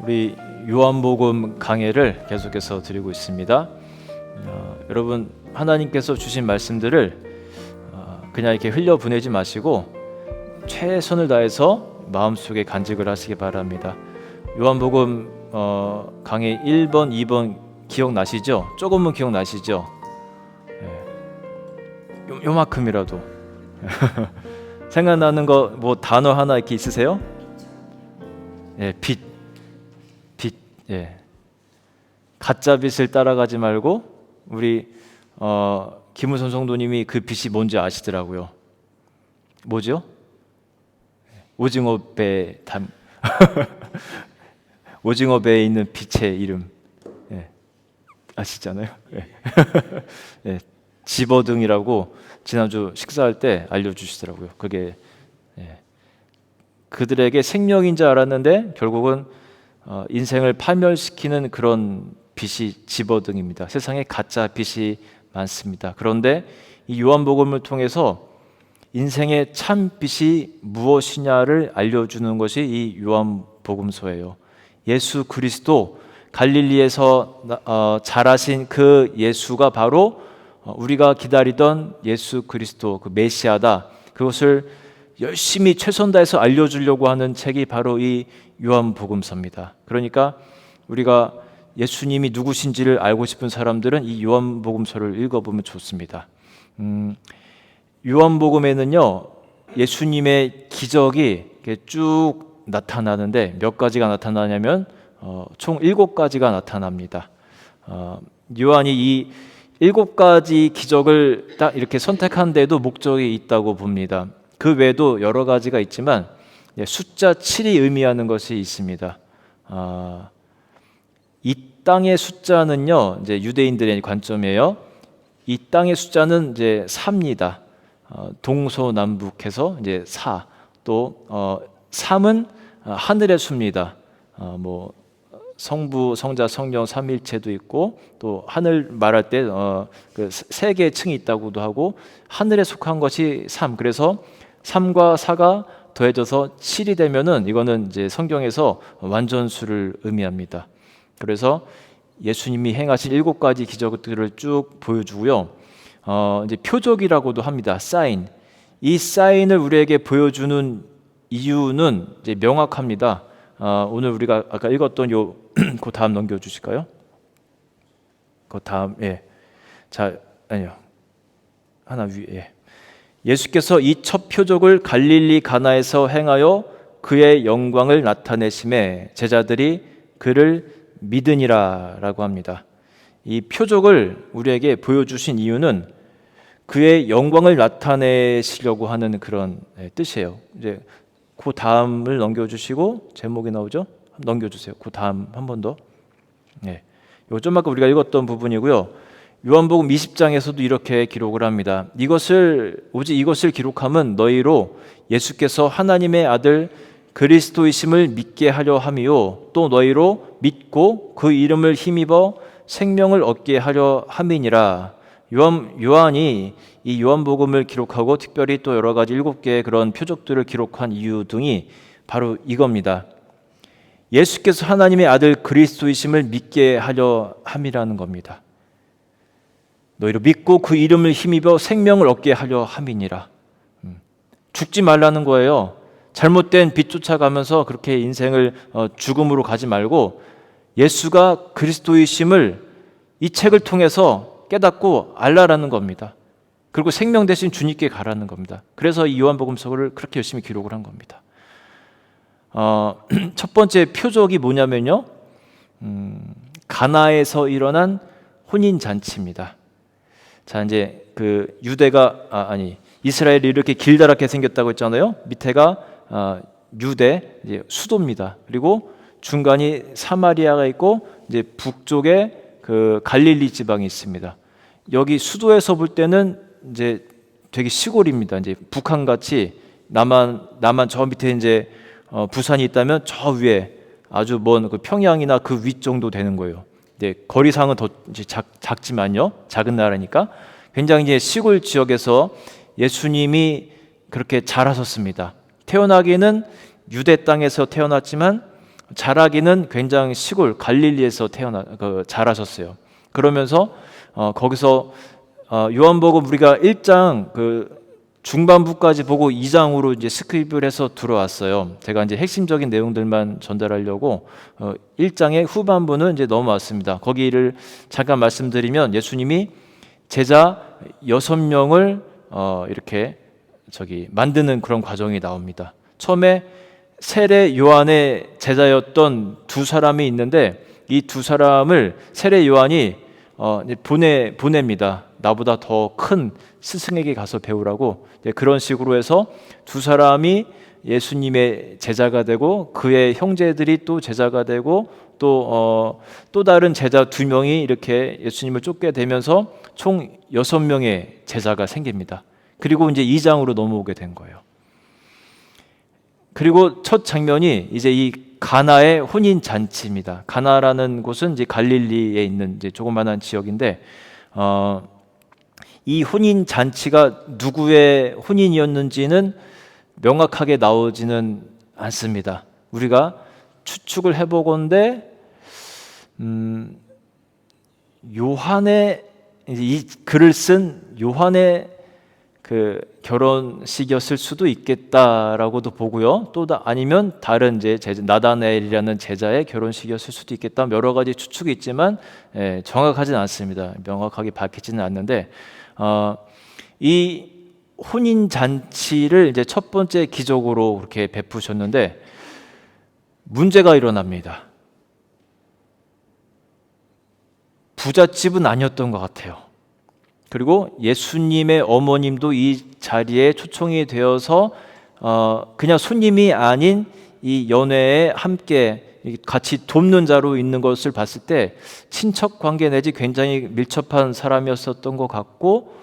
우리 요한복음 강해를 계속해서 드리고 있습니다. 여러분 하나님께서 주신 말씀들을 그냥 이렇게 흘려보내지 마시고 최선을 다해서 마음속에 간직을 하시기 바랍니다. 요한복음 강해 1번, 2번 기억나시죠? 조금은 기억나시죠? 요만큼이라도 생각나는 거 뭐 단어 하나 이렇게 있으세요? 빛. 가짜 빛을 따라가지 말고 우리 김우선 성도님이 그 빛이 뭔지 아시더라고요. 뭐죠? 오징어 배 오징어 배에 있는 빛의 이름 아시잖아요. 집어등이라고 지난주 식사할 때 알려주시더라고요. 그게 그들에게 생명인 줄 알았는데 결국은 인생을 파멸시키는 그런 빛이 집어등입니다. 세상에 가짜 빛이 많습니다. 그런데 이 요한복음을 통해서 인생의 참 빛이 무엇이냐를 알려주는 것이 이 요한복음서예요. 예수 그리스도 갈릴리에서 자라신 그 예수가 바로 우리가 기다리던 예수 그리스도 그 메시아다. 그것을 열심히 최선 다해서 알려주려고 하는 책이 바로 이 요한복음서입니다. 그러니까 우리가 예수님이 누구신지를 알고 싶은 사람들은 이 요한복음서를 읽어보면 좋습니다. 요한복음에는요 예수님의 기적이 쭉 나타나는데 몇 가지가 나타나냐면 총 7가지가 나타납니다. 요한이 이 7가지 기적을 딱 이렇게 선택한 데도 목적이 있다고 봅니다. 그 외에도 여러 가지가 있지만 숫자 7이 의미하는 것이 있습니다. 이 땅의 숫자는요, 이제 유대인들의 관점이에요. 이 땅의 숫자는 이제 4입니다. 동서남북해서 이제 4. 또 3은 하늘의 수입니다. 뭐 성부, 성자, 성령 삼일체도 있고 또 하늘 말할 때 그 세 개의 층이 있다고도 하고 하늘에 속한 것이 3. 그래서 3과 4가 더해져서 7이 되면은 이거는 이제 성경에서 완전수를 의미합니다. 그래서 예수님이 행하신 7가지 기적들을 쭉 보여주고요. 이제 표적이라고도 합니다. 사인. 이 사인을 우리에게 보여주는 이유는 이제 명확합니다. 오늘 우리가 아까 읽었던 그 다음 넘겨 주실까요? 그 다음 자 아니요 하나 위에 예수께서 이 첫 표적을 갈릴리 가나에서 행하여 그의 영광을 나타내심에 제자들이 그를 믿으니라라고 합니다. 이 표적을 우리에게 보여주신 이유는 그의 영광을 나타내시려고 하는 그런 뜻이에요. 이제 그 다음을 넘겨주시고 제목이 나오죠? 넘겨주세요. 그 다음 한 번 더. 요 좀 아까 우리가 읽었던 부분이고요. 요한복음 20장에서도 이렇게 기록을 합니다. 오직 이것을 기록함은 너희로 예수께서 하나님의 아들 그리스도이심을 믿게 하려 함이요 또 너희로 믿고 그 이름을 힘입어 생명을 얻게 하려 함이니라. 요한이 이 요한복음을 기록하고 특별히 또 여러 가지 7개의 그런 표적들을 기록한 이유 등이 바로 이겁니다. 예수께서 하나님의 아들 그리스도이심을 믿게 하려 함이라는 겁니다. 너희로 믿고 그 이름을 힘입어 생명을 얻게 하려 함이니라. 죽지 말라는 거예요. 잘못된 빛 쫓아가면서 그렇게 인생을 죽음으로 가지 말고 예수가 그리스도이심을 이 책을 통해서 깨닫고 알라라는 겁니다. 그리고 생명 대신 주님께 가라는 겁니다. 그래서 이 요한복음서를 그렇게 열심히 기록을 한 겁니다. 첫 번째 표적이 뭐냐면요, 가나에서 일어난 혼인 잔치입니다. 자, 이제 그 이스라엘이 이렇게 길다랗게 생겼다고 했잖아요. 밑에가 유대 이제 수도입니다. 그리고 중간이 사마리아가 있고 이제 북쪽에 그 갈릴리 지방이 있습니다. 여기 수도에서 볼 때는 이제 되게 시골입니다. 이제 북한 같이 남한 저 밑에 이제 부산이 있다면 저 위에 아주 먼 그 평양이나 그 위 정도 되는 거예요. 거리상은 더 이제 작지만요, 작은 나라니까 굉장히 이제 시골 지역에서 예수님이 그렇게 자라셨습니다. 태어나기는 유대 땅에서 태어났지만 자라기는 굉장히 시골 갈릴리에서 자라셨어요. 그러면서 거기서 요한복음 우리가 1장 중반부까지 보고 2장으로 이제 스킵을 해서 들어왔어요. 제가 이제 핵심적인 내용들만 전달하려고 1장의 후반부는 이제 넘어왔습니다. 거기를 잠깐 말씀드리면 예수님이 제자 6명을 이렇게 만드는 그런 과정이 나옵니다. 처음에 세례 요한의 제자였던 두 사람이 있는데 이 두 사람을 세례 요한이 보냅니다. 나보다 더 큰 스승에게 가서 배우라고. 그런 식으로 해서 두 사람이 예수님의 제자가 되고 그의 형제들이 또 제자가 되고 또 다른 제자 2명이 이렇게 예수님을 쫓게 되면서 총 6명의 제자가 생깁니다. 그리고 이제 2장으로 넘어오게 된 거예요. 그리고 첫 장면이 이제 이 가나의 혼인 잔치입니다. 가나라는 곳은 이제 갈릴리에 있는 이제 조그만한 지역인데 이 혼인 잔치가 누구의 혼인이었는지는 명확하게 나오지는 않습니다. 우리가 추측을 해보건대 요한의 이 글을 쓴 요한의 결혼식이었을 수도 있겠다라고도 보고요. 아니면 다른 이제 나다나엘이라는 제자의 결혼식이었을 수도 있겠다. 여러 가지 추측이 있지만 정확하지는 않습니다. 명확하게 밝히지는 않는데 이 혼인 잔치를 이제 첫 번째 기적으로 그렇게 베푸셨는데 문제가 일어납니다. 부잣집은 아니었던 것 같아요. 그리고 예수님의 어머님도 이 자리에 초청이 되어서 그냥 손님이 아닌 이 연회에 함께 같이 돕는 자로 있는 것을 봤을 때 친척 관계 내지 굉장히 밀접한 사람이었었던 것 같고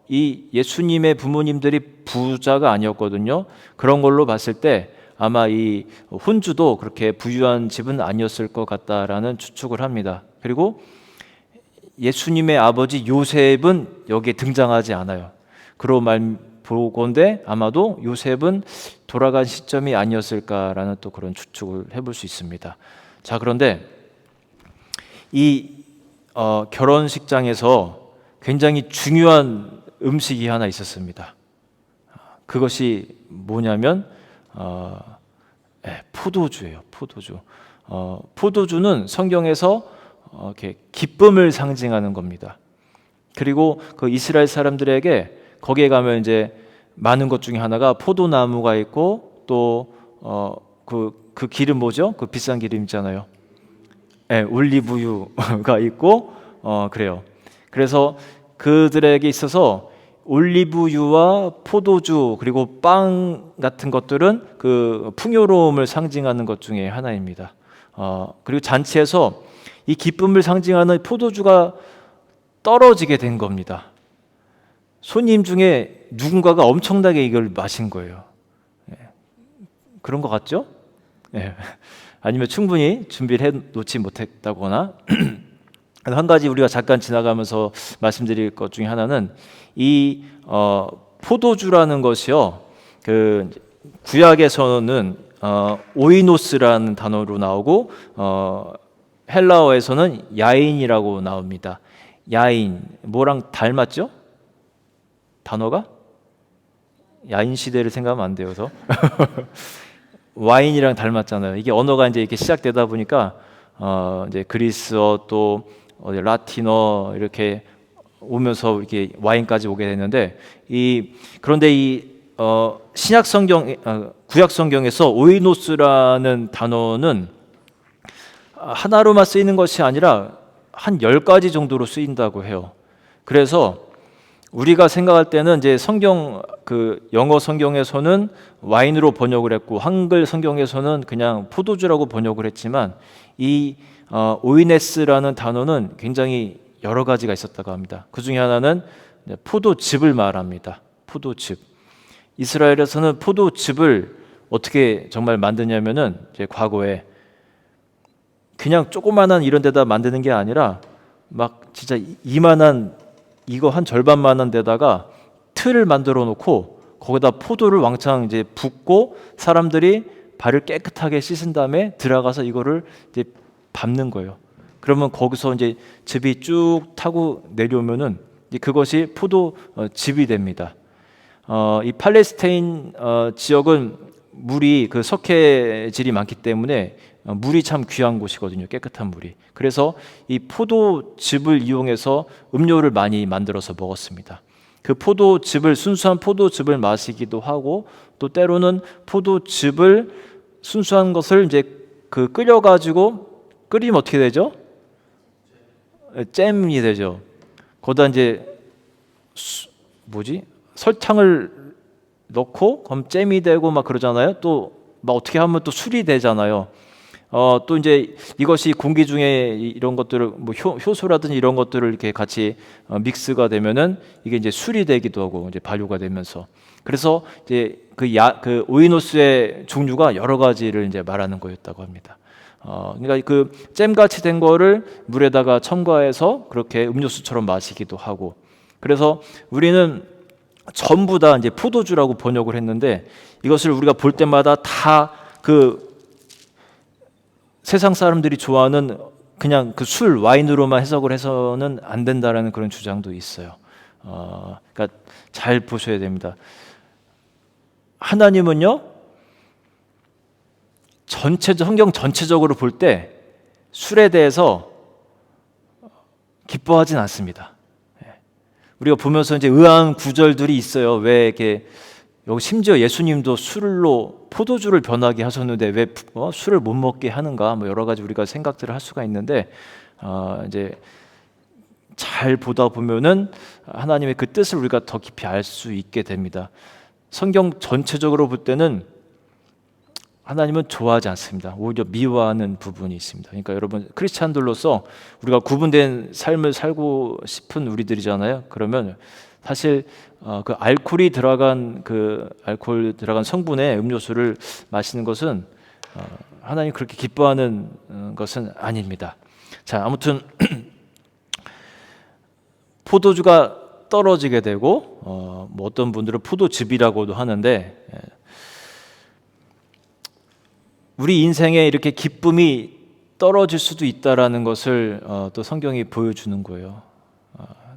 이 예수님의 부모님들이 부자가 아니었거든요. 그런 걸로 봤을 때 아마 이 혼주도 그렇게 부유한 집은 아니었을 것 같다라는 추측을 합니다. 그리고 예수님의 아버지 요셉은 여기에 등장하지 않아요. 그러고 보건대 아마도 요셉은 돌아간 시점이 아니었을까라는 또 그런 추측을 해볼 수 있습니다. 자, 그런데 이 결혼식장에서 굉장히 중요한 음식이 하나 있었습니다. 그것이 뭐냐면 포도주예요. 포도주. 포도주는 성경에서 이렇게 기쁨을 상징하는 겁니다. 그리고 그 이스라엘 사람들에게 거기에 가면 이제 많은 것 중에 하나가 포도나무가 있고 또 그 기름 뭐죠? 그 비싼 기름 있잖아요. 올리브유가 있고 그래요. 그래서 그들에게 있어서 올리브유와 포도주 그리고 빵 같은 것들은 그 풍요로움을 상징하는 것 중에 하나입니다. 그리고 잔치에서 이 기쁨을 상징하는 포도주가 떨어지게 된 겁니다. 손님 중에 누군가가 엄청나게 이걸 마신 거예요. 그런 것 같죠? 아니면 충분히 준비를 해놓지 못했다거나 한 가지 우리가 잠깐 지나가면서 말씀드릴 것 중에 하나는 이 포도주라는 것이요, 그 구약에서는 오이노스라는 단어로 나오고 헬라어에서는 야인이라고 나옵니다. 야인, 뭐랑 닮았죠? 단어가? 야인 시대를 생각하면 안 돼요. 와인이랑 닮았잖아요. 이게 언어가 이제 이렇게 시작되다 보니까 이제 그리스어 또 라틴어 이렇게 오면서 이렇게 와인까지 오게 됐는데 그런데 이 신약 성경, 구약 성경에서 오이노스라는 단어는 하나로만 쓰이는 것이 아니라 한 10가지 정도로 쓰인다고 해요. 그래서 우리가 생각할 때는 이제 영어 성경에서는 와인으로 번역을 했고 한글 성경에서는 그냥 포도주라고 번역을 했지만 이 오이네스라는 단어는 굉장히 여러 가지가 있었다고 합니다. 그 중에 하나는 포도즙을 말합니다. 포도즙. 이스라엘에서는 포도즙을 어떻게 정말 만드냐면은 이제 과거에 그냥 조그만한 이런 데다 만드는 게 아니라 막 진짜 이만한 이거 한 절반만한 데다가 틀을 만들어 놓고 거기다 포도를 왕창 이제 붓고 사람들이 발을 깨끗하게 씻은 다음에 들어가서 이거를 이제 밟는 거예요. 그러면 거기서 이제 즙이 쭉 타고 내려오면은 이제 그것이 포도즙이 됩니다. 이 팔레스타인 지역은 물이 그 석회질이 많기 때문에 물이 참 귀한 곳이거든요. 깨끗한 물이. 그래서 이 포도즙을 이용해서 음료를 많이 만들어서 먹었습니다. 그 포도즙을 순수한 포도즙을 마시기도 하고 또 때로는 포도즙을 순수한 것을 이제 그 끓여가지고 끓이면 어떻게 되죠? 잼이 되죠. 거기다 이제 설탕을 넣고 그럼 잼이 되고 막 그러잖아요. 또 막 어떻게 하면 또 술이 되잖아요. 또 이제 이것이 공기 중에 이런 것들을 뭐 효소라든지 이런 것들을 이렇게 같이 믹스가 되면은 이게 이제 술이 되기도 하고 이제 발효가 되면서 그래서 이제 그 오이노스의 종류가 여러 가지를 이제 말하는 거였다고 합니다. 그러니까 그 잼같이 된 거를 물에다가 첨가해서 그렇게 음료수처럼 마시기도 하고 그래서 우리는 전부 다 이제 포도주라고 번역을 했는데 이것을 우리가 볼 때마다 다 그 세상 사람들이 좋아하는 그냥 그 술 와인으로만 해석을 해서는 안 된다라는 그런 주장도 있어요. 그러니까 잘 보셔야 됩니다. 하나님은요 성경 전체적으로 볼 때 술에 대해서 기뻐하진 않습니다. 우리가 보면서 이제 의아한 구절들이 있어요. 왜 이렇게 여기 심지어 예수님도 술로 포도주를 변하게 하셨는데 왜 술을 못 먹게 하는가? 뭐 여러 가지 우리가 생각들을 할 수가 있는데 이제 잘 보다 보면은 하나님의 그 뜻을 우리가 더 깊이 알 수 있게 됩니다. 성경 전체적으로 볼 때는 하나님은 좋아하지 않습니다. 오히려 미워하는 부분이 있습니다. 그러니까 여러분 크리스찬들로서 우리가 구분된 삶을 살고 싶은 우리들이잖아요. 그러면 사실 그 알코올 들어간 성분의 음료수를 마시는 것은 하나님 그렇게 기뻐하는 것은 아닙니다. 자, 아무튼 포도주가 떨어지게 되고 뭐 어떤 분들은 포도즙이라고도 하는데 우리 인생에 이렇게 기쁨이 떨어질 수도 있다라는 것을 또 성경이 보여주는 거예요.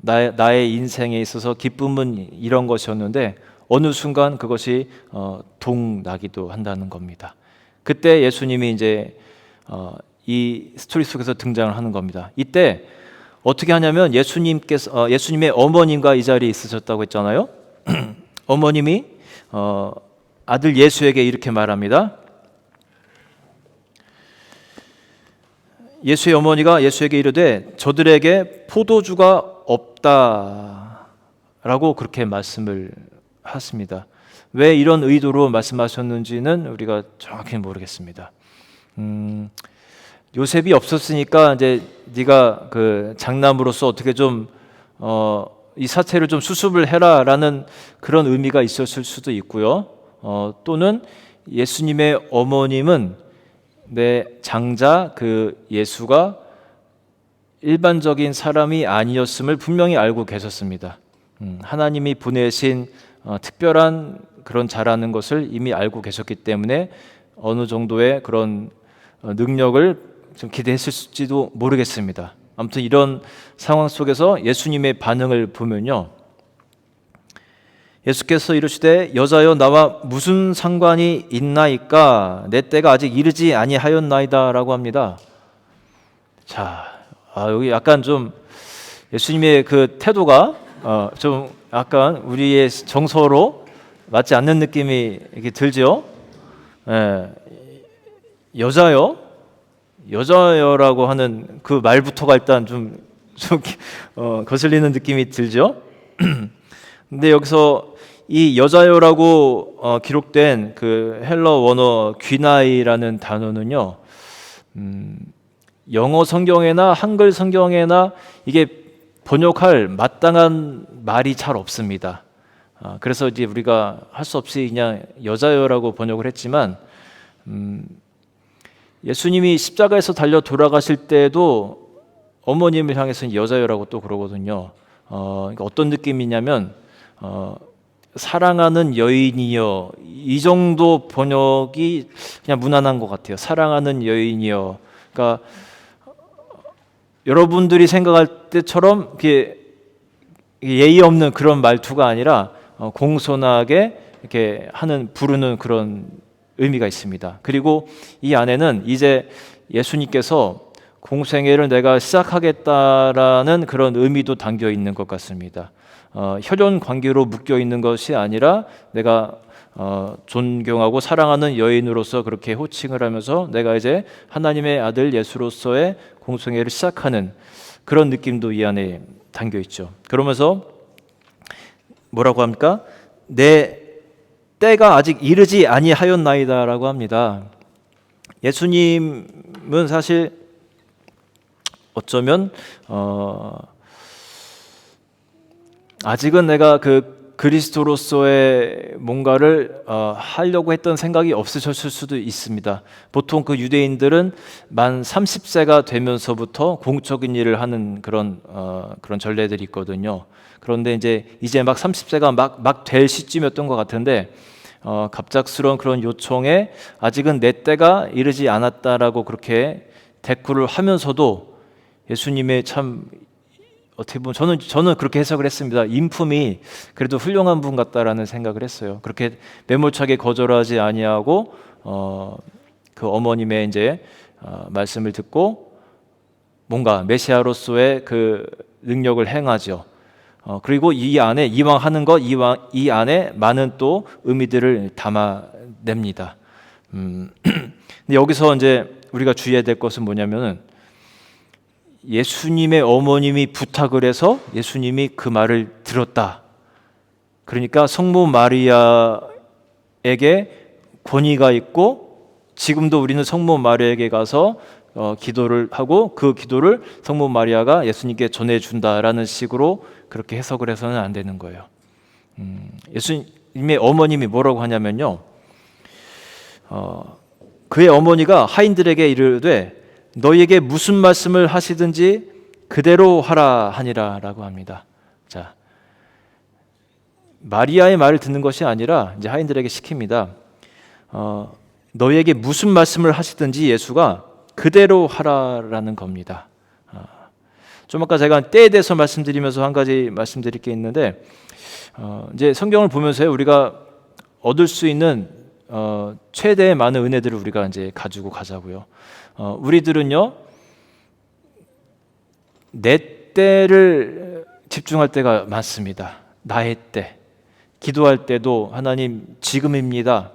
나의 인생에 있어서 기쁨은 이런 것이었는데 어느 순간 그것이 동나기도 한다는 겁니다. 그때 예수님이 이제 이 스토리 속에서 등장을 하는 겁니다. 이때 어떻게 하냐면 예수님의 어머님과 이 자리에 있으셨다고 했잖아요. 어머님이 아들 예수에게 이렇게 말합니다. 예수의 어머니가 예수에게 이르되 저들에게 포도주가 없다라고 그렇게 말씀을 하십니다. 왜 이런 의도로 말씀하셨는지는 우리가 정확히 모르겠습니다. 요셉이 없었으니까 이제 네가 그 장남으로서 어떻게 좀 이 사태를 좀 수습을 해라라는 그런 의미가 있었을 수도 있고요. 또는 예수님의 어머님은 내 장자 그 예수가 일반적인 사람이 아니었음을 분명히 알고 계셨습니다. 하나님이 보내신 특별한 그런 자라는 것을 이미 알고 계셨기 때문에 어느 정도의 그런 능력을 좀 기대했을지도 모르겠습니다. 아무튼 이런 상황 속에서 예수님의 반응을 보면요, 예수께서 이르시되 여자여 나와 무슨 상관이 있나이까 내 때가 아직 이르지 아니하였나이다라고 합니다. 자, 여기 약간 좀 예수님의 그 태도가 좀 약간 우리의 정서로 맞지 않는 느낌이 이렇게 들죠. 여자여라고 하는 그 말부터가 일단 좀 거슬리는 느낌이 들죠. 근데 여기서 이 여자여라고 기록된 그 헬러 원어 귀나이라는 단어는요, 영어 성경에나 한글 성경에나 이게 번역할 마땅한 말이 잘 없습니다. 그래서 이제 우리가 할 수 없이 그냥 여자여라고 번역을 했지만, 예수님이 십자가에서 달려 돌아가실 때도 어머님을 향해서는 여자여라고 또 그러거든요. 그러니까 어떤 느낌이냐면 사랑하는 여인이여, 이 정도 번역이 그냥 무난한 것 같아요. 사랑하는 여인이여. 그러니까 여러분들이 생각할 때처럼 이렇게 예의 없는 그런 말투가 아니라 공손하게 이렇게 부르는 그런 의미가 있습니다. 그리고 이 안에는 이제 예수님께서 공생애를 내가 시작하겠다라는 그런 의미도 담겨 있는 것 같습니다. 혈연 관계로 묶여 있는 것이 아니라 내가 존경하고 사랑하는 여인으로서 그렇게 호칭을 하면서 내가 이제 하나님의 아들 예수로서의 공생애를 시작하는 그런 느낌도 이 안에 담겨 있죠. 그러면서 뭐라고 합니까? 내 때가 아직 이르지 아니하였나이다라고 합니다. 예수님은 사실 어쩌면 아직은 내가 그 그리스도로서의 뭔가를 하려고 했던 생각이 없으셨을 수도 있습니다. 보통 그 유대인들은 만 30세가 되면서부터 공적인 일을 하는 그런 전례들이 있거든요. 그런데 이제 막 30세가 막 될 시점이었던 것 같은데 갑작스러운 그런 요청에 아직은 내 때가 이르지 않았다라고 그렇게 대꾸를 하면서도 예수님의 참 어떻게 보면 저는 그렇게 해석을 했습니다. 인품이 그래도 훌륭한 분 같다라는 생각을 했어요. 그렇게 매몰차게 거절하지 아니하고 그 어머님의 이제 말씀을 듣고 뭔가 메시아로서의 그 능력을 행하죠. 그리고 이 안에 이왕 하는 것 이 안에 많은 또 의미들을 담아냅니다. 근데 여기서 이제 우리가 주의해야 될 것은 뭐냐면은 예수님의 어머님이 부탁을 해서 예수님이 그 말을 들었다. 그러니까 성모 마리아에게 권위가 있고 지금도 우리는 성모 마리아에게 가서 기도를 하고 그 기도를 성모 마리아가 예수님께 전해준다라는 식으로 그렇게 해석을 해서는 안 되는 거예요. 예수님의 어머님이 뭐라고 하냐면요, 그의 어머니가 하인들에게 이르되 너희에게 무슨 말씀을 하시든지 그대로 하라 하니라 라고 합니다. 자, 마리아의 말을 듣는 것이 아니라 이제 하인들에게 시킵니다. 너희에게 무슨 말씀을 하시든지 예수가 그대로 하라라는 겁니다. 좀 아까 제가 때에 대해서 말씀드리면서 한 가지 말씀드릴 게 있는데 이제 성경을 보면서요, 우리가 얻을 수 있는 최대의 많은 은혜들을 우리가 이제 가지고 가자고요. 우리들은요, 내 때를 집중할 때가 많습니다. 나의 때. 기도할 때도 하나님 지금입니다.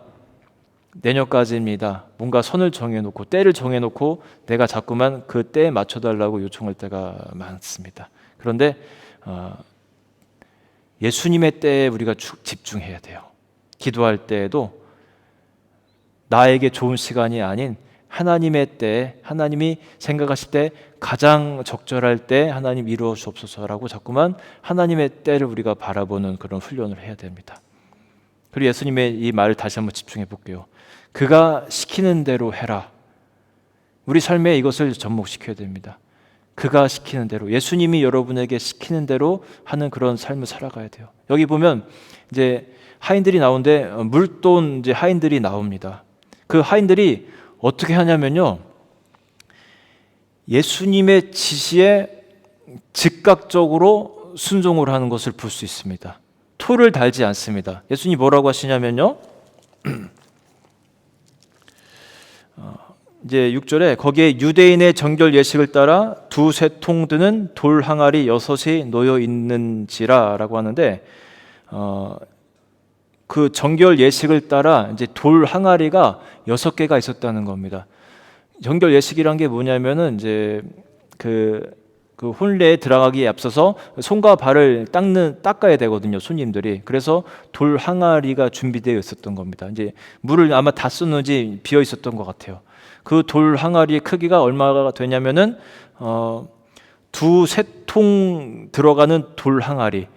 내년까지입니다. 뭔가 선을 정해놓고 때를 정해놓고 내가 자꾸만 그 때에 맞춰달라고 요청할 때가 많습니다. 그런데 예수님의 때에 우리가 집중해야 돼요. 기도할 때에도 나에게 좋은 시간이 아닌 하나님의 때에, 하나님이 생각하실 때 가장 적절할 때 하나님 이루어 주옵소서라고 자꾸만 하나님의 때를 우리가 바라보는 그런 훈련을 해야 됩니다. 그리고 예수님의 이 말을 다시 한번 집중해 볼게요. 그가 시키는 대로 해라. 우리 삶에 이것을 접목시켜야 됩니다. 그가 시키는 대로, 예수님이 여러분에게 시키는 대로 하는 그런 삶을 살아가야 돼요. 여기 보면 이제 하인들이 나오는데 물돈 이제 하인들이 나옵니다. 그 하인들이 어떻게 하냐면요, 예수님의 지시에 즉각적으로 순종을 하는 것을 볼 수 있습니다. 토를 달지 않습니다. 예수님이 뭐라고 하시냐면요, 이제 6절에 거기에 유대인의 정결 예식을 따라 두세 통 드는 돌 항아리 6이 놓여 있는지라 라고 하는데 그 정결 예식을 따라 이제 돌 항아리가 6개가 있었다는 겁니다. 정결 예식이란 게 뭐냐면은 이제 그 혼례에 들어가기에 앞서서 손과 발을 닦아야 되거든요, 손님들이. 그래서 돌 항아리가 준비되어 있었던 겁니다. 이제 물을 아마 다 쏟는지 비어 있었던 것 같아요. 그 돌 항아리의 크기가 얼마가 되냐면은 두세 통 들어가는 돌 항아리.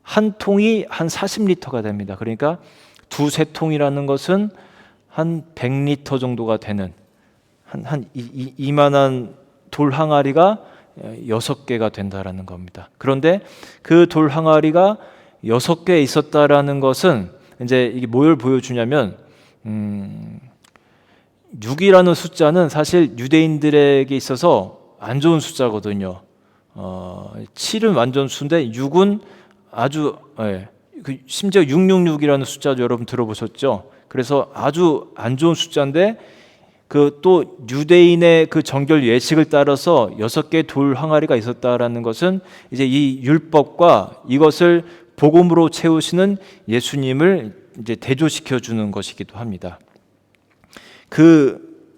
한 통이 한 40리터가 됩니다. 그러니까 두세 통이라는 것은 한 100리터 정도가 되는 이만한 돌 항아리가 6개가 된다라는 겁니다. 그런데 그 돌 항아리가 6개 있었다라는 것은 이제 이게 뭘 보여주냐면 6이라는 숫자는 사실 유대인들에게 있어서 안 좋은 숫자거든요. 7은 완전 수인데 6은 아주 심지어 666이라는 숫자도 여러분 들어보셨죠? 그래서 아주 안 좋은 숫자인데 그 또 유대인의 그 정결 예식을 따라서 6개의 돌 항아리가 있었다라는 것은 이제 이 율법과 이것을 복음으로 채우시는 예수님을 이제 대조시켜 주는 것이기도 합니다. 그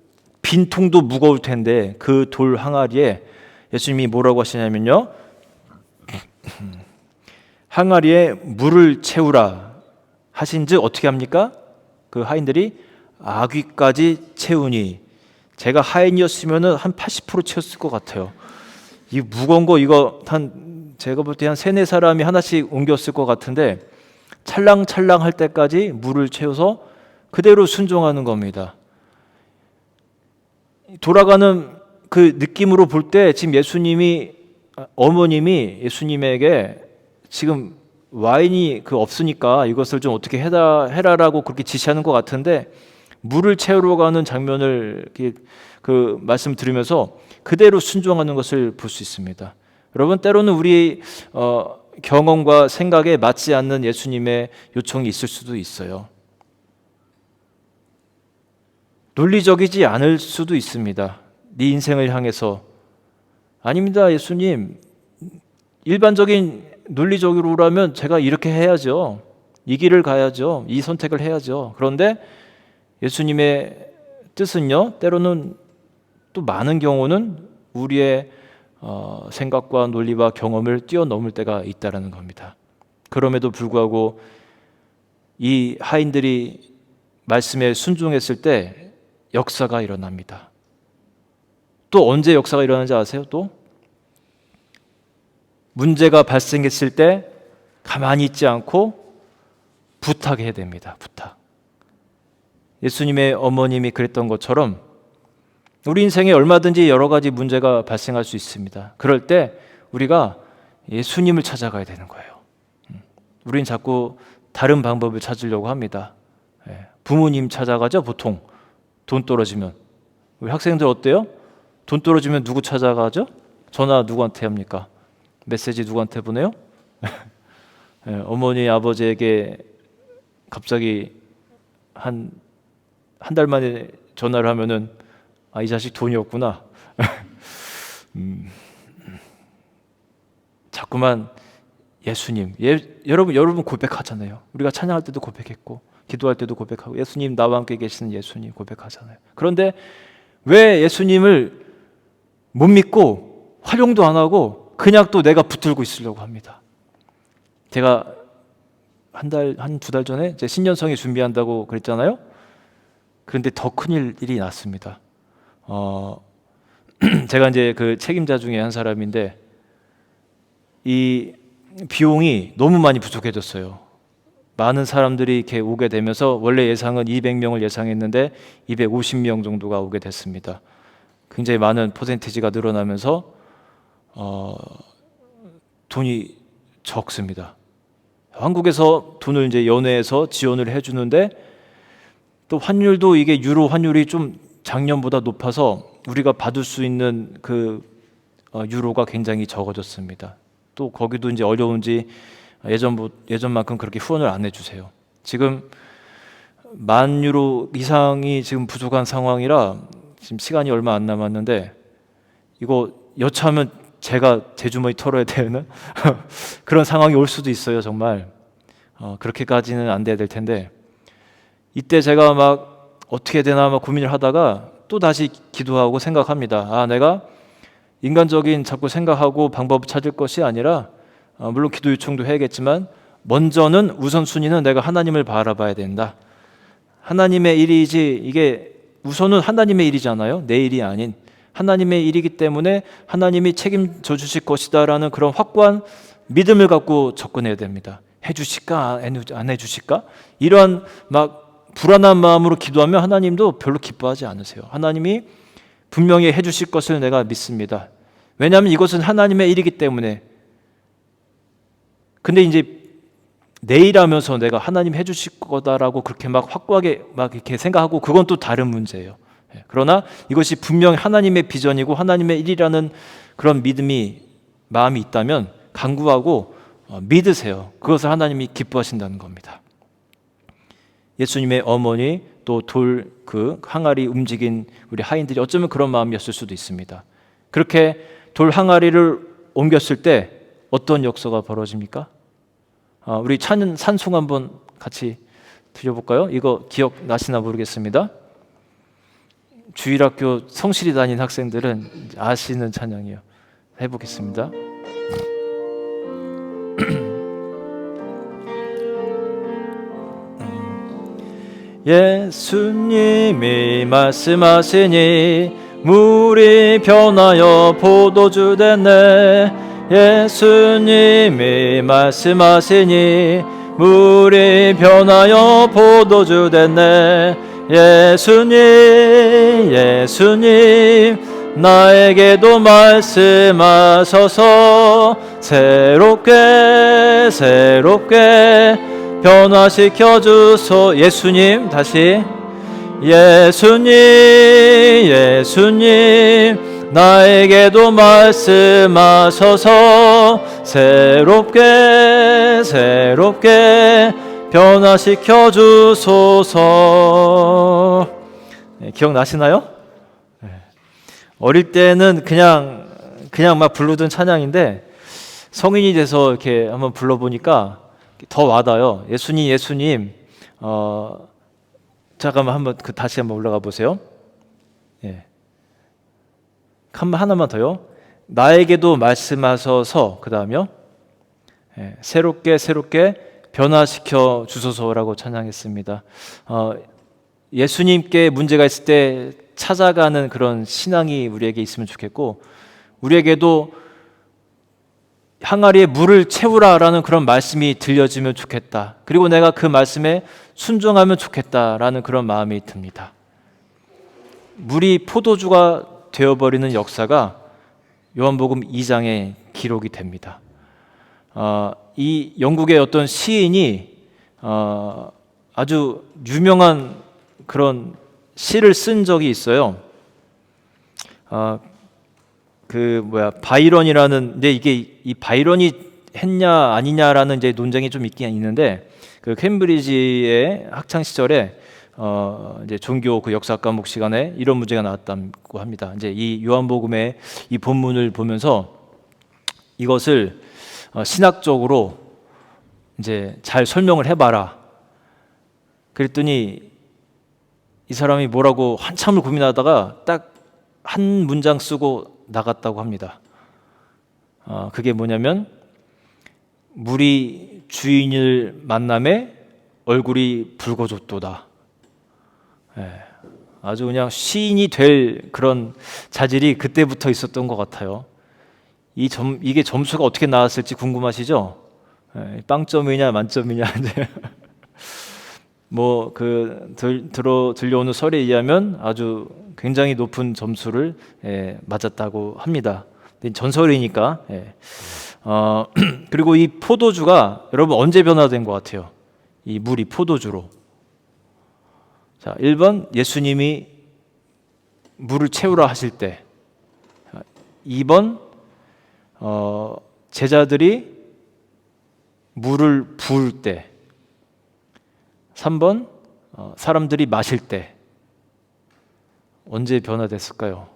빈통도 무거울 텐데 그 돌 항아리에 예수님이 뭐라고 하시냐면요, 항아리에 물을 채우라 하신즉 어떻게 합니까? 그 하인들이 아귀까지 채우니, 제가 하인이었으면 한 80% 채웠을 것 같아요. 이 무거운 거 이거 제가 볼 때 한 3-4사람이 하나씩 옮겼을 것 같은데 찰랑찰랑 할 때까지 물을 채워서 그대로 순종하는 겁니다. 돌아가는 그 느낌으로 볼 때 지금 어머님이 예수님에게 지금 와인이 없으니까 이것을 좀 어떻게 해라라고 그렇게 지시하는 것 같은데, 물을 채우러 가는 장면을 그 말씀 들으면서 그대로 순종하는 것을 볼 수 있습니다. 여러분, 때로는 우리 경험과 생각에 맞지 않는 예수님의 요청이 있을 수도 있어요. 논리적이지 않을 수도 있습니다. 네 인생을 향해서 아닙니다, 예수님. 일반적인 논리적으로라면 제가 이렇게 해야죠. 이 길을 가야죠. 이 선택을 해야죠. 그런데 예수님의 뜻은요, 때로는 또 많은 경우는 우리의 생각과 논리와 경험을 뛰어넘을 때가 있다는 겁니다. 그럼에도 불구하고 이 하인들이 말씀에 순종했을 때 역사가 일어납니다. 또 언제 역사가 일어나는지 아세요? 또 문제가 발생했을 때 가만히 있지 않고 부탁해야 됩니다. 부탁. 예수님의 어머님이 그랬던 것처럼 우리 인생에 얼마든지 여러 가지 문제가 발생할 수 있습니다. 그럴 때 우리가 예수님을 찾아가야 되는 거예요. 우리는 자꾸 다른 방법을 찾으려고 합니다. 부모님 찾아가죠, 보통. 돈 떨어지면. 우리 학생들 어때요? 돈 떨어지면 누구 찾아가죠? 전화 누구한테 합니까? 메시지 누구한테 보내요? 어머니, 아버지에게 갑자기 한 달 만에 전화를 하면은 이 자식 돈이 없구나. 자꾸만 예수님, 여러분 고백하잖아요. 우리가 찬양할 때도 고백했고 기도할 때도 고백하고 예수님, 나와 함께 계시는 예수님 고백하잖아요. 그런데 왜 예수님을 못 믿고 활용도 안 하고 그냥 또 내가 붙들고 있으려고 합니다. 제가 한 2달 전에 이제 신년성에 준비한다고 그랬잖아요. 그런데 더 큰 일이 났습니다. 제가 이제 그 책임자 중에 한 사람인데 이 비용이 너무 많이 부족해졌어요. 많은 사람들이 이렇게 오게 되면서 원래 예상은 200명을 예상했는데 250명 정도가 오게 됐습니다. 굉장히 많은 퍼센티지가 늘어나면서 돈이 적습니다. 한국에서 돈을 이제 연회해서 지원을 해주는데 또 환율도 이게 유로 환율이 좀 작년보다 높아서 우리가 받을 수 있는 그 유로가 굉장히 적어졌습니다. 또 거기도 이제 어려운지 예전만큼 그렇게 후원을 안 해주세요. 지금 10,000유로 이상이 지금 부족한 상황이라 지금 시간이 얼마 안 남았는데 이거 여차하면 제가 제 주머니 털어야 되는 그런 상황이 올 수도 있어요. 정말 그렇게까지는 안 돼야 될 텐데 이때 제가 막 어떻게 되나 막 고민을 하다가 또 다시 기도하고 생각합니다. 내가 인간적인 자꾸 생각하고 방법을 찾을 것이 아니라 물론 기도 요청도 해야겠지만 먼저는 우선순위는 내가 하나님을 바라봐야 된다. 하나님의 일이지 이게 우선은 하나님의 일이잖아요. 내 일이 아닌 하나님의 일이기 때문에 하나님이 책임져 주실 것이다라는 그런 확고한 믿음을 갖고 접근해야 됩니다. 해주실까 안 해주실까? 이러한 막 불안한 마음으로 기도하면 하나님도 별로 기뻐하지 않으세요. 하나님이 분명히 해주실 것을 내가 믿습니다. 왜냐하면 이것은 하나님의 일이기 때문에. 근데 이제 내일하면서 내가 하나님 해주실 거다라고 그렇게 막 확고하게 막 이렇게 생각하고 그건 또 다른 문제예요. 그러나 이것이 분명히 하나님의 비전이고 하나님의 일이라는 그런 믿음이 마음이 있다면 간구하고 믿으세요. 그것을 하나님이 기뻐하신다는 겁니다. 예수님의 어머니 또 돌 그 항아리 움직인 우리 하인들이 어쩌면 그런 마음이었을 수도 있습니다. 그렇게 돌 항아리를 옮겼을 때 어떤 역사가 벌어집니까? 우리 찬송 한번 같이 드려볼까요? 이거 기억나시나 모르겠습니다. 주일학교 성실히 다닌 학생들은 아시는 찬양이에요. 해보겠습니다. 예수님이 말씀하시니 물이 변하여 포도주 됐네. 예수님이 말씀하시니 물이 변하여 포도주 됐네. 예수님 나에게도 말씀하셔서 새롭게 변화시켜 주소. 예수님 다시 예수님 나에게도 말씀하셔서 새롭게 변화시켜 주소서. 기억나시나요? 어릴 때는 그냥 막 부르던 찬양인데 성인이 돼서 이렇게 한번 불러보니까 더 와닿아요. 예수님 잠깐만 한번 다시 한번 올라가 보세요. 하나만 더요. 나에게도 말씀하셔서 그 다음요. 새롭게 변화시켜 주소서라고 찬양했습니다. 예수님께 문제가 있을 때 찾아가는 그런 신앙이 우리에게 있으면 좋겠고, 우리에게도 항아리에 물을 채우라라는 그런 말씀이 들려지면 좋겠다. 그리고 내가 그 말씀에 순종하면 좋겠다라는 그런 마음이 듭니다. 물이 포도주가 되어버리는 역사가 요한복음 2장에 기록이 됩니다. 이 영국의 어떤 시인이 아주 유명한 그런 시를 쓴 적이 있어요. 바이런이라는, 근데 이게 이 바이런이 했냐 아니냐라는 이제 논쟁이 좀 있긴 있는데, 그 캠브리지의 학창 시절에 이제 종교 그 역사 과목 시간에 이런 문제가 나왔다고 합니다. 이제 이 요한복음의 이 본문을 보면서 이것을 신학적으로 이제 잘 설명을 해봐라. 그랬더니 이 사람이 뭐라고 한참을 고민하다가 딱 한 문장 쓰고 나갔다고 합니다. 그게 뭐냐면, 물이 주인을 만남에 얼굴이 붉어졌도다. 아주 그냥 시인이 될 그런 자질이 그때부터 있었던 것 같아요. 이게 점수가 어떻게 나왔을지 궁금하시죠? 빵점이냐 만점이냐. 들려오는 설에 의하면 아주 굉장히 높은 점수를 맞았다고 합니다. 전설이니까. 그리고 이 포도주가 여러분 언제 변화된 것 같아요? 이 물이 포도주로. 자, 1번 예수님이 물을 채우라 하실 때, 2번 제자들이 물을 부을 때, 3번 사람들이 마실 때. 언제 변화됐을까요?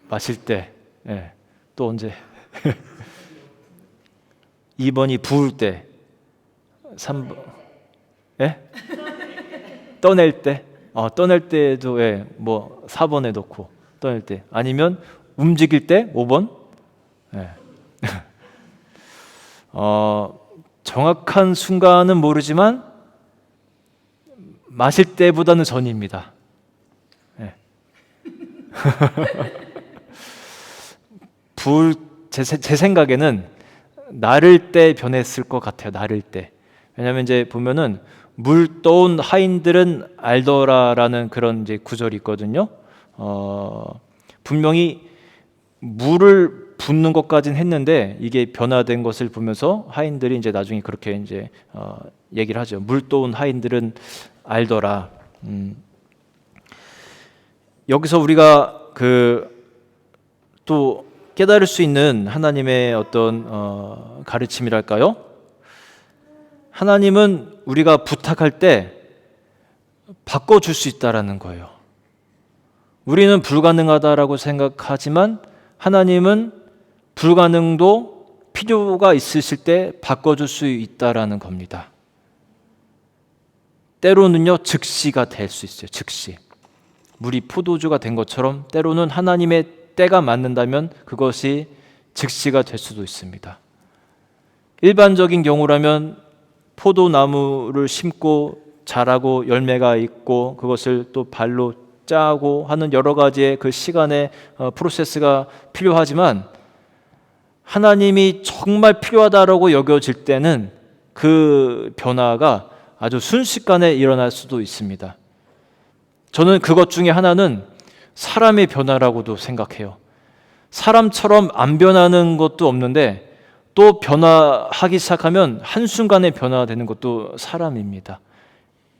마실 때. 또 언제? 2번이 부을 때. 3번 떠낼 때. 떠낼 때도 4번에 넣고 떠낼 때. 아니면 움직일 때 5번. 정확한 순간은 모르지만 마실 때보다는 전입니다. 제 생각에는 나를 때 변했을 것 같아요. 나를 때. 왜냐하면 이제 보면은 물 떠온 하인들은 알더라라는 그런 이제 구절이 있거든요. 분명히 물을 붓는 것까지는 했는데 이게 변화된 것을 보면서 하인들이 이제 나중에 그렇게 이제 얘기를 하죠. 물도온 하인들은 알더라. 여기서 우리가 또 깨달을 수 있는 하나님의 어떤 가르침이랄까요? 하나님은 우리가 부탁할 때 바꿔줄 수 있다라는 거예요. 우리는 불가능하다라고 생각하지만 하나님은 불가능도 필요가 있으실 때 바꿔줄 수 있다라는 겁니다. 때로는요, 즉시가 될 수 있어요. 즉시. 물이 포도주가 된 것처럼 때로는 하나님의 때가 맞는다면 그것이 즉시가 될 수도 있습니다. 일반적인 경우라면 포도나무를 심고 자라고 열매가 있고 그것을 또 발로 짜고 하는 여러 가지의 그 시간의 프로세스가 필요하지만 하나님이 정말 필요하다라고 여겨질 때는 그 변화가 아주 순식간에 일어날 수도 있습니다. 저는 그것 중에 하나는 사람의 변화라고도 생각해요. 사람처럼 안 변하는 것도 없는데 또 변화하기 시작하면 한순간에 변화되는 것도 사람입니다.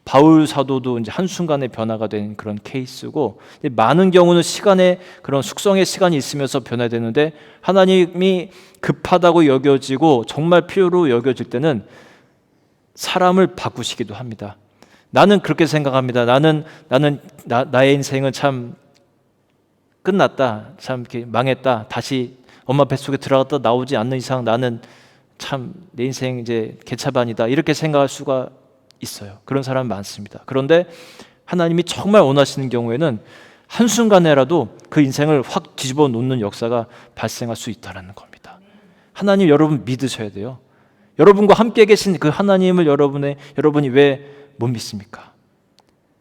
바울 사도도 이제 한순간에 변화가 된 그런 케이스고, 많은 경우는 시간의 그런 숙성의 시간이 있으면서 변화되는데 하나님이 급하다고 여겨지고 정말 필요로 여겨질 때는 사람을 바꾸시기도 합니다. 나는 그렇게 생각합니다. 나의 인생은 참 끝났다, 참 이렇게 망했다, 다시 엄마 뱃속에 들어갔다 나오지 않는 이상 나는 참 내 인생 이제 개차반이다, 이렇게 생각할 수가 있어요. 그런 사람 많습니다. 그런데 하나님이 정말 원하시는 경우에는 한순간에라도 그 인생을 확 뒤집어 놓는 역사가 발생할 수 있다는 겁니다. 하나님 여러분 믿으셔야 돼요. 여러분과 함께 계신 그 하나님을 여러분이 왜 못 믿습니까?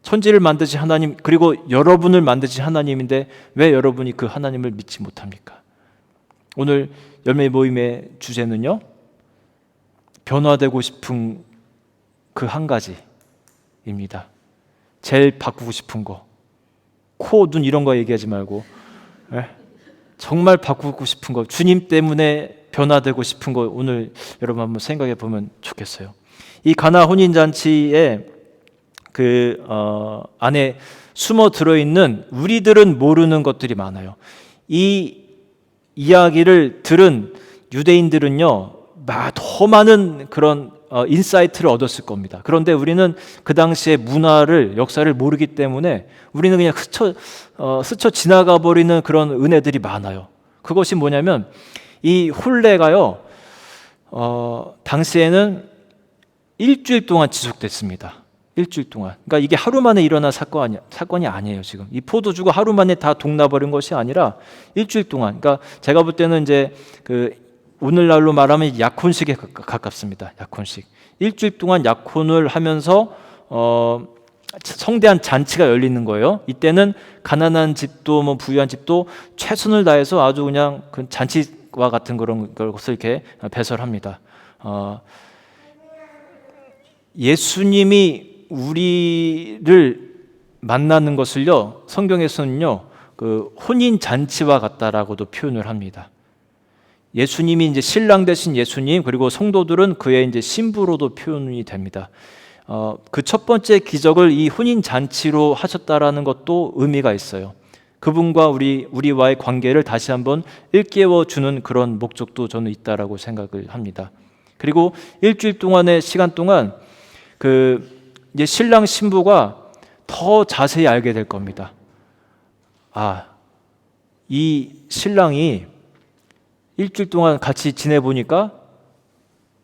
천지를 만드신 하나님, 그리고 여러분을 만드신 하나님인데 왜 여러분이 그 하나님을 믿지 못합니까? 오늘 열매 모임의 주제는요, 변화되고 싶은 그 한 가지입니다. 제일 바꾸고 싶은 거, 코, 눈 이런 거 얘기하지 말고 정말 바꾸고 싶은 거, 주님 때문에 변화되고 싶은 거 오늘 여러분 한번 생각해 보면 좋겠어요. 이 가나 혼인잔치에 안에 숨어 들어있는 우리들은 모르는 것들이 많아요. 이 이야기를 들은 유대인들은요, 더 많은 그런 인사이트를 얻었을 겁니다. 그런데 우리는 그 당시의 문화를, 역사를 모르기 때문에 우리는 그냥 스쳐 지나가 버리는 그런 은혜들이 많아요. 그것이 뭐냐면 이 혼례가요, 당시에는 일주일 동안 지속됐습니다. 일주일 동안. 그러니까 이게 하루 만에 일어난 사건이 아니에요. 지금 이 포도주가 하루 만에 다 동나버린 것이 아니라 일주일 동안. 그러니까 제가 볼 때는 이제 오늘날로 말하면 약혼식에 가깝습니다. 약혼식. 일주일 동안 약혼을 하면서 성대한 잔치가 열리는 거예요. 이때는 가난한 집도 뭐 부유한 집도 최선을 다해서 아주 그냥 그 잔치와 같은 그런 것을 이렇게 배설합니다. 예수님이 우리를 만나는 것을요, 성경에서는요, 그 혼인 잔치와 같다라고도 표현을 합니다. 예수님이 이제 신랑 되신 예수님, 그리고 성도들은 그의 이제 신부로도 표현이 됩니다. 그 첫 번째 기적을 이 혼인 잔치로 하셨다라는 것도 의미가 있어요. 그분과 우리와의 관계를 다시 한번 일깨워 주는 그런 목적도 저는 있다라고 생각을 합니다. 그리고 일주일 동안의 시간 동안 이제 신랑 신부가 더 자세히 알게 될 겁니다. 이 신랑이 일주일 동안 같이 지내보니까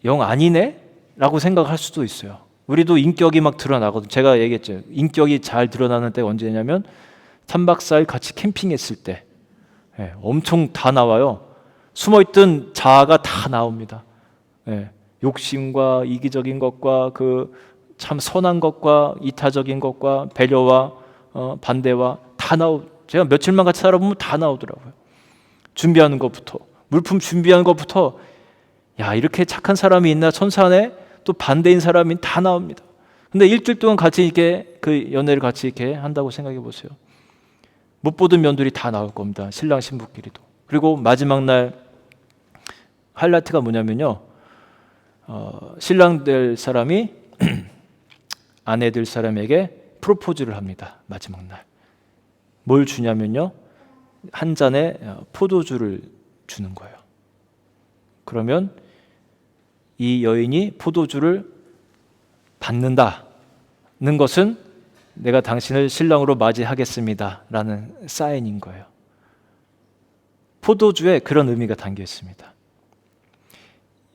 영 아니네? 라고 생각할 수도 있어요. 우리도 인격이 막 드러나거든요. 제가 얘기했죠. 인격이 잘 드러나는 때가 언제냐면 3박 4일 같이 캠핑했을 때 엄청 다 나와요. 숨어있던 자아가 다 나옵니다. 욕심과 이기적인 것과 참 선한 것과 이타적인 것과 배려와 반대와 다 제가 며칠만 같이 살아보면 다 나오더라고요. 준비하는 것부터, 물품 준비하는 것부터, 이렇게 착한 사람이 있나, 천사네, 또 반대인 사람이 다 나옵니다. 근데 일주일 동안 같이 이렇게 그 연애를 같이 이렇게 한다고 생각해 보세요. 못 보던 면들이 다 나올 겁니다. 신랑 신부끼리도. 그리고 마지막 날 하이라이트가 뭐냐면요, 신랑 될 사람이 아내 될 사람에게 프로포즈를 합니다. 마지막 날. 뭘 주냐면요, 한 잔의 포도주를 주는 거예요. 그러면 이 여인이 포도주를 받는다는 것은 내가 당신을 신랑으로 맞이하겠습니다 라는 사인인 거예요. 포도주에 그런 의미가 담겨 있습니다.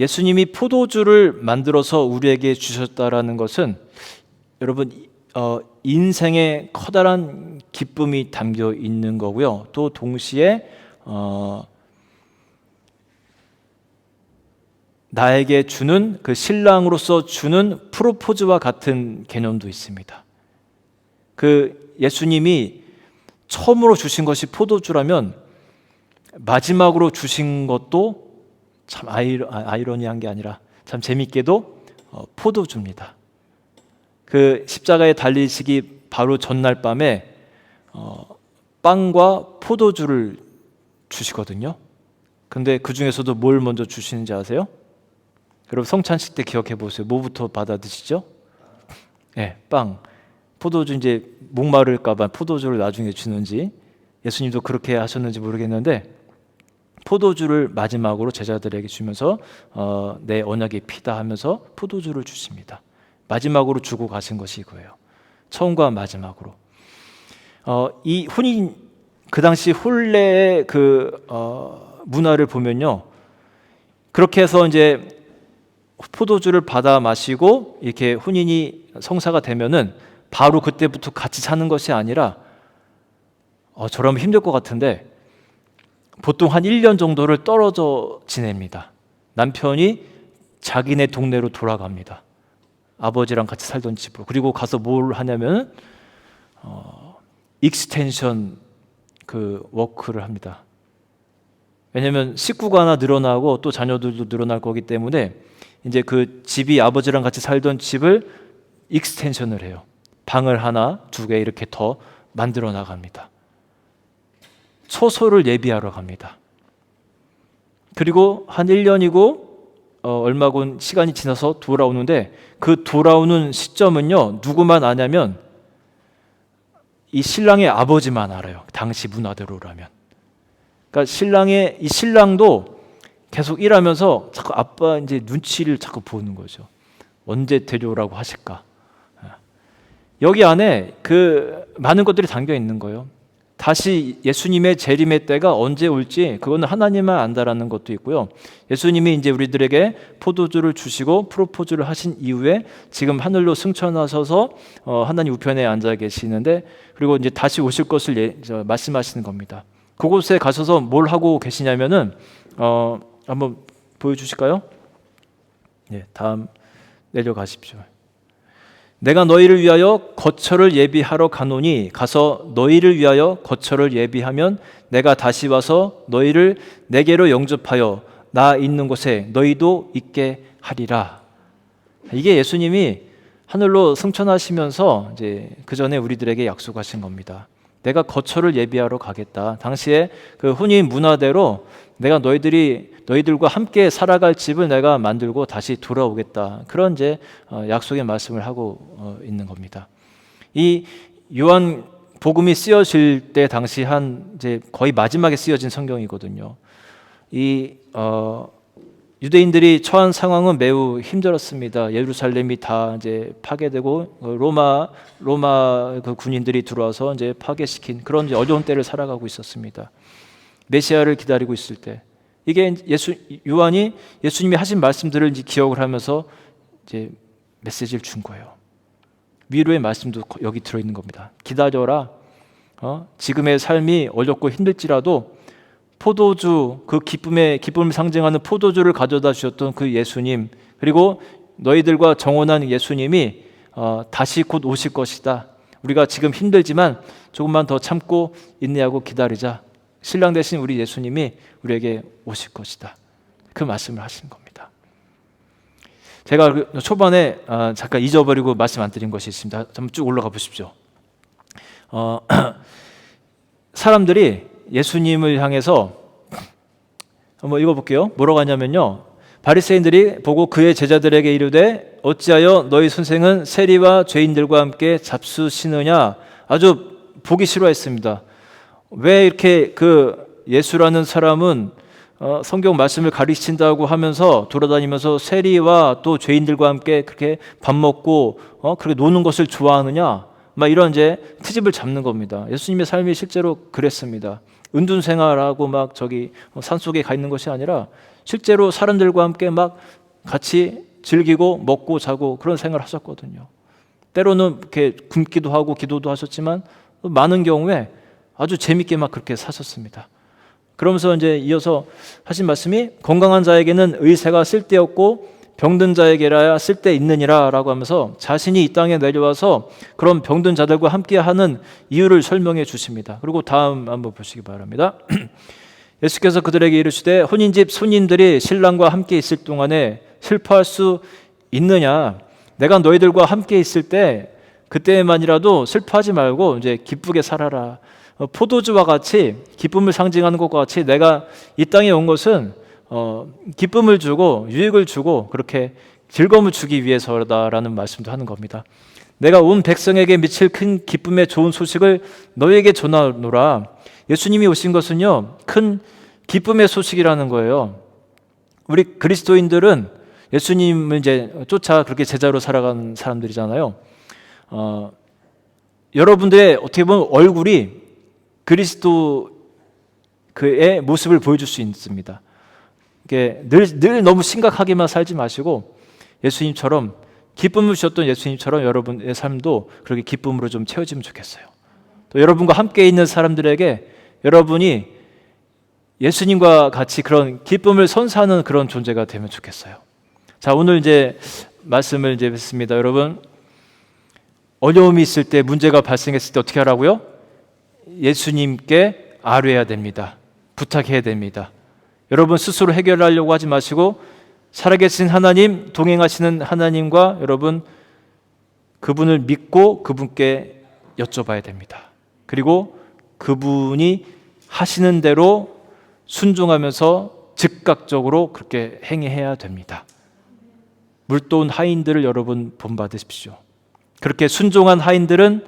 예수님이 포도주를 만들어서 우리에게 주셨다라는 것은 여러분, 인생에 커다란 기쁨이 담겨 있는 거고요. 또 동시에 나에게 주는, 그 신랑으로서 주는 프로포즈와 같은 개념도 있습니다. 그 예수님이 처음으로 주신 것이 포도주라면 마지막으로 주신 것도 참 아이러니한 게 아니라 참 재밌게도 포도주입니다. 그 십자가에 달리시기 바로 전날 밤에 빵과 포도주를 주시거든요. 근데 그 중에서도 뭘 먼저 주시는지 아세요? 여러분, 성찬식 때 기억해 보세요. 뭐부터 받아 드시죠? 네, 빵. 포도주, 이제 목마를까 봐 포도주를 나중에 주는지, 예수님도 그렇게 하셨는지 모르겠는데 포도주를 마지막으로 제자들에게 주면서 내 언약의 피다 하면서 포도주를 주십니다. 마지막으로 주고 가신 것이 이거예요. 처음과 마지막으로. 이 혼인, 그 당시 혼례의 그 문화를 보면요, 그렇게 해서 이제 포도주를 받아 마시고 이렇게 혼인이 성사가 되면은 바로 그때부터 같이 사는 것이 아니라, 저라면 힘들 것 같은데 보통 한 1년 정도를 떨어져 지냅니다. 남편이 자기네 동네로 돌아갑니다. 아버지랑 같이 살던 집으로. 그리고 가서 뭘 하냐면 익스텐션 그 워크를 합니다. 왜냐하면 식구가 하나 늘어나고 또 자녀들도 늘어날 거기 때문에 이제 그 집이 아버지랑 같이 살던 집을 익스텐션을 해요. 방을 하나, 두 개 이렇게 더 만들어 나갑니다. 초소를 예비하러 갑니다. 그리고 한 1년이고 얼마군 시간이 지나서 돌아오는데, 그 돌아오는 시점은요, 누구만 아냐면 이 신랑의 아버지만 알아요. 당시 문화대로라면. 그러니까 이 신랑도 계속 일하면서 자꾸 아빠 이제 눈치를 자꾸 보는 거죠. 언제 데려오라고 하실까? 여기 안에 그 많은 것들이 담겨 있는 거예요. 다시 예수님의 재림의 때가 언제 올지 그거는 하나님만 안다라는 것도 있고요. 예수님이 이제 우리들에게 포도주를 주시고 프로포즈를 하신 이후에 지금 하늘로 승천하셔서 하나님 우편에 앉아 계시는데, 그리고 이제 다시 오실 것을 말씀하시는 겁니다. 그곳에 가셔서 뭘 하고 계시냐면은 한번 보여주실까요? 네, 다음 내려가십시오. 내가 너희를 위하여 거처를 예비하러 가노니 가서 너희를 위하여 거처를 예비하면 내가 다시 와서 너희를 내게로 영접하여 나 있는 곳에 너희도 있게 하리라. 이게 예수님이 하늘로 승천하시면서 이제 그 전에 우리들에게 약속하신 겁니다. 내가 거처를 예비하러 가겠다. 당시에 그 혼인 문화대로 내가 너희들과 함께 살아갈 집을 내가 만들고 다시 돌아오겠다. 그런 이제 약속의 말씀을 하고 있는 겁니다. 이 요한 복음이 쓰여질 때 당시 한 이제 거의 마지막에 쓰여진 성경이거든요. 이 유대인들이 처한 상황은 매우 힘들었습니다. 예루살렘이 다 이제 파괴되고 로마 그 군인들이 들어와서 이제 파괴시킨 그런 이제 어려운 때를 살아가고 있었습니다. 메시아를 기다리고 있을 때, 이게 요한이 예수님이 하신 말씀들을 이제 기억을 하면서 이제 메시지를 준 거예요. 위로의 말씀도 여기 들어 있는 겁니다. 기다려라. 지금의 삶이 어렵고 힘들지라도 포도주, 그 기쁨을 상징하는 포도주를 가져다 주셨던 그 예수님, 그리고 너희들과 정혼한 예수님이 다시 곧 오실 것이다. 우리가 지금 힘들지만 조금만 더 참고 인내하고 기다리자. 신랑 되신 우리 예수님이 우리에게 오실 것이다. 그 말씀을 하신 겁니다. 제가 초반에 잠깐 잊어버리고 말씀 안 드린 것이 있습니다. 한번 쭉 올라가 보십시오. 사람들이 예수님을 향해서 한번 읽어볼게요. 뭐라고 하냐면요, 바리새인들이 보고 그의 제자들에게 이르되 어찌하여 너희 선생은 세리와 죄인들과 함께 잡수시느냐. 아주 보기 싫어했습니다. 왜 이렇게 그 예수라는 사람은 성경 말씀을 가르친다고 하면서 돌아다니면서 세리와 또 죄인들과 함께 그렇게 밥 먹고 그렇게 노는 것을 좋아하느냐, 막 이런 이제 트집을 잡는 겁니다. 예수님의 삶이 실제로 그랬습니다. 은둔 생활하고 막 저기 산속에 가 있는 것이 아니라 실제로 사람들과 함께 막 같이 즐기고 먹고 자고 그런 생활을 하셨거든요. 때로는 이렇게 굶기도 하고 기도도 하셨지만 많은 경우에 아주 재밌게 막 그렇게 사셨습니다. 그러면서 이제 이어서 하신 말씀이 건강한 자에게는 의사가 쓸데없고 병든 자에게라야 쓸데 있느니라 라고 하면서 자신이 이 땅에 내려와서 그런 병든 자들과 함께하는 이유를 설명해 주십니다. 그리고 다음 한번 보시기 바랍니다. 예수께서 그들에게 이르시되 혼인집 손님들이 신랑과 함께 있을 동안에 슬퍼할 수 있느냐. 내가 너희들과 함께 있을 때 그때만이라도 슬퍼하지 말고 이제 기쁘게 살아라. 포도주와 같이 기쁨을 상징하는 것과 같이 내가 이 땅에 온 것은 기쁨을 주고 유익을 주고 그렇게 즐거움을 주기 위해서다라는 말씀도 하는 겁니다. 내가 온 백성에게 미칠 큰 기쁨의 좋은 소식을 너희에게 전하노라. 예수님이 오신 것은요, 큰 기쁨의 소식이라는 거예요. 우리 그리스도인들은 예수님을 이제 쫓아 그렇게 제자로 살아간 사람들이잖아요. 여러분들의 어떻게 보면 얼굴이 그리스도 그의 모습을 보여줄 수 있습니다. 늘 너무 심각하게만 살지 마시고 예수님처럼 기쁨을 주셨던 예수님처럼 여러분의 삶도 그렇게 기쁨으로 좀 채워지면 좋겠어요. 또 여러분과 함께 있는 사람들에게 여러분이 예수님과 같이 그런 기쁨을 선사하는 그런 존재가 되면 좋겠어요. 자, 오늘 이제 말씀을 이제 뵙습니다. 여러분, 어려움이 있을 때, 문제가 발생했을 때 어떻게 하라고요? 예수님께 아뢰야 됩니다. 부탁해야 됩니다. 여러분 스스로 해결하려고 하지 마시고 살아계신 하나님, 동행하시는 하나님과 여러분 그분을 믿고 그분께 여쭤봐야 됩니다. 그리고 그분이 하시는 대로 순종하면서 즉각적으로 그렇게 행해야 됩니다. 물도온 하인들을 여러분 본받으십시오. 그렇게 순종한 하인들은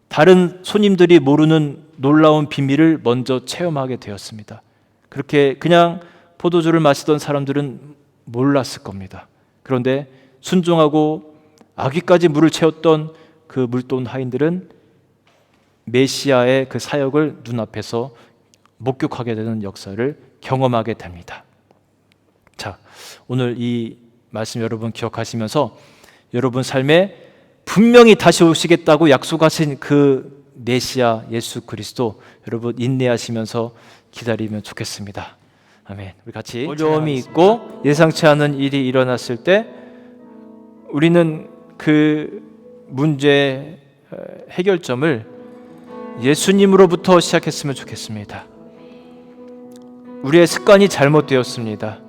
다른 손님들이 모르는 놀라운 비밀을 먼저 체험하게 되었습니다. 그렇게 그냥 포도주를 마시던 사람들은 몰랐을 겁니다. 그런데 순종하고 아귀까지 물을 채웠던 그 물도온 하인들은 메시아의 그 사역을 눈앞에서 목격하게 되는 역사를 경험하게 됩니다. 자, 오늘 이 말씀 여러분 기억하시면서 여러분 삶에 분명히 다시 오시겠다고 약속하신 그 메시아 예수 그리스도 여러분 인내하시면서 기다리면 좋겠습니다. 아멘. 우리 같이 어려움이 있고 예상치 않은 일이 일어났을 때 우리는 그 문제의 해결점을 예수님으로부터 시작했으면 좋겠습니다. 우리의 습관이 잘못되었습니다.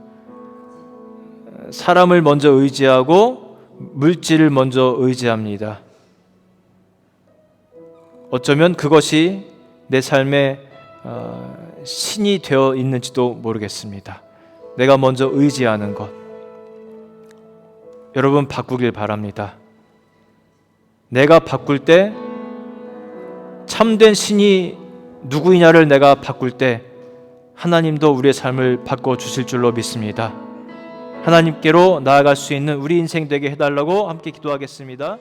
사람을 먼저 의지하고 물질을 먼저 의지합니다. 어쩌면 그것이 내 삶의 신이 되어 있는지도 모르겠습니다. 내가 먼저 의지하는 것. 여러분 바꾸길 바랍니다. 내가 바꿀 때 참된 신이 누구이냐를 내가 바꿀 때 하나님도 우리의 삶을 바꿔주실 줄로 믿습니다. 하나님께로 나아갈 수 있는 우리 인생 되게 해달라고 함께 기도하겠습니다.